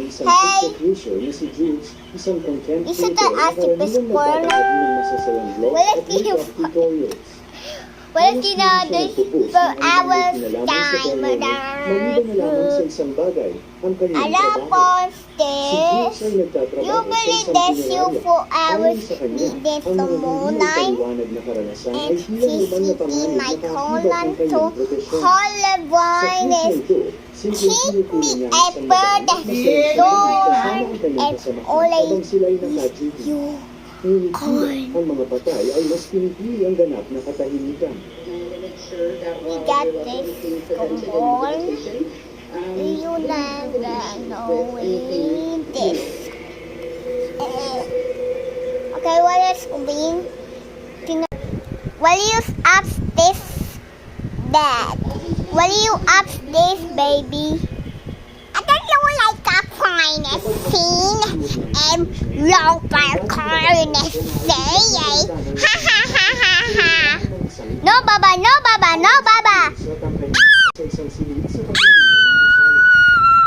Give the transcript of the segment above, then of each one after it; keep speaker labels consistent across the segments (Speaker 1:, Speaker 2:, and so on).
Speaker 1: isang TikTok user na si Jules, isang content
Speaker 2: Isa
Speaker 1: creator
Speaker 2: ka
Speaker 1: na karaniwang nagbabahagi ng masasayang vlog at makeup tutorials.
Speaker 2: Well, you know, this for hours time.
Speaker 1: Maliban na lamang sa isang bagay, ang kanyang
Speaker 2: Alam
Speaker 1: trabaho.
Speaker 2: po,
Speaker 1: Si
Speaker 2: Steve.
Speaker 1: Jules ay nagtatrabaho
Speaker 2: You
Speaker 1: sa
Speaker 2: believe
Speaker 1: isang
Speaker 2: this you
Speaker 1: punerarya.
Speaker 2: for hours
Speaker 1: Ayon sa kanya,
Speaker 2: with this
Speaker 1: ang mga hindi
Speaker 2: morning
Speaker 1: paliwanag na karanasan ay
Speaker 2: and
Speaker 1: hindi naman
Speaker 2: kissing
Speaker 1: napanganib
Speaker 2: my
Speaker 1: na
Speaker 2: colon
Speaker 1: kahibak ng
Speaker 2: to
Speaker 1: kanyang profesyon. Sa
Speaker 2: Hollywood
Speaker 1: clip na
Speaker 2: is
Speaker 1: ito, simpleng
Speaker 2: keep
Speaker 1: pinipili
Speaker 2: me
Speaker 1: niya
Speaker 2: a
Speaker 1: ang isang babae na
Speaker 2: bird
Speaker 1: masaya kasama ang kanyang
Speaker 2: and
Speaker 1: kasamahan
Speaker 2: only
Speaker 1: habang sila ay naka-duty.
Speaker 2: you.
Speaker 1: Ngunit tila, ang mga patay ay mas pinipili ang ganap na katahimikan.
Speaker 2: We got this kumol. You never know this. Okay, what is being? Will you up this dad? Will you up this baby? I don't know like a finest scene and lower corners say ha ha ha ha ha. No baba, no baba, no baba.
Speaker 1: Sa isang silid sa pagkalinan ng gusali.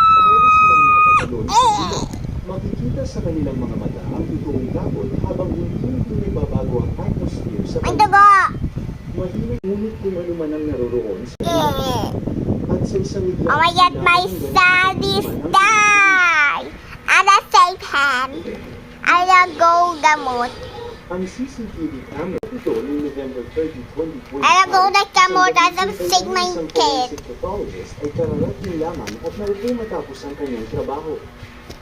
Speaker 1: Pareho silang napatalon sa silid. Makikita sa kanilang mga mata ang totoong takot habang unti-unti babago ang atmosphere sa
Speaker 2: Ang
Speaker 1: paligid.
Speaker 2: dugo.
Speaker 1: Mahirap ngunit kung ano man ang naroroon sa at sa isang
Speaker 2: Oh my God, my son is die. At the same time, I'll go gamot.
Speaker 1: ang CCTV camera ito noong November 30, 2020
Speaker 2: I'll go the gamot as I'm sick my
Speaker 1: isang
Speaker 2: kid.
Speaker 1: forensic pathologist ay kararating lamang at naupo matapos ang kanyang trabaho.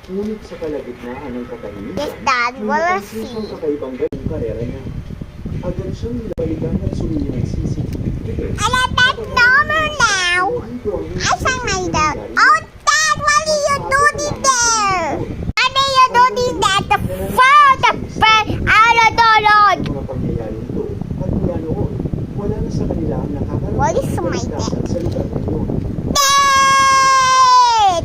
Speaker 1: Ngunit sa kalagitnaan ng katahimikan,
Speaker 2: Yes, Dad, wala
Speaker 1: napansin
Speaker 2: si.
Speaker 1: siyang kakaibang ganong karera niya. Agad siyang nilabalikan at sumili ng CCTV footage.
Speaker 2: I let that number now. I sang my dad. Oh, Dad, what are you doing there? What are you doing there? The first out of the Lord.
Speaker 1: Mga pangyayari ito at mula noon, wala na sa kanila ang nakakaroon
Speaker 2: What is
Speaker 1: ng
Speaker 2: my
Speaker 1: kaligtasan sa lugar na yun.
Speaker 2: Dad!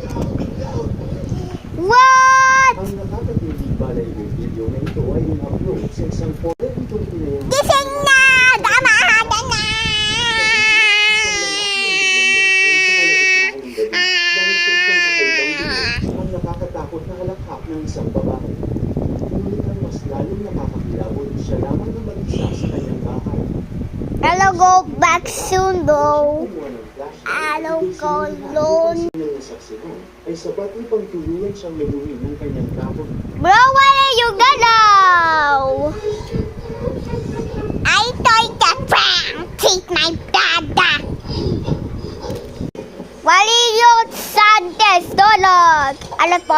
Speaker 2: What?
Speaker 1: Ang nakakatibig balay ng video na ito ay in-upload sa isang forum itong pinayang
Speaker 2: Gising na! Damahaga na!
Speaker 1: ang nakakatakot na halakhak ng isang babae. Ngunit ang mas lalong nakakakilabot siya lamang na mag-isa sa kanyang bahay.
Speaker 2: I'll go back soon though.
Speaker 1: Kumuha ng flashlight,
Speaker 2: I'll
Speaker 1: ibig
Speaker 2: go
Speaker 1: sabihin na
Speaker 2: alone.
Speaker 1: ang ng nasaksihan ay sapat upang tuluyan siyang lubuhin ng kanyang kapon.
Speaker 2: Bro, where are you gonna? I told the prank. Take my dada. What are you Sundays, Dolog? Alam po.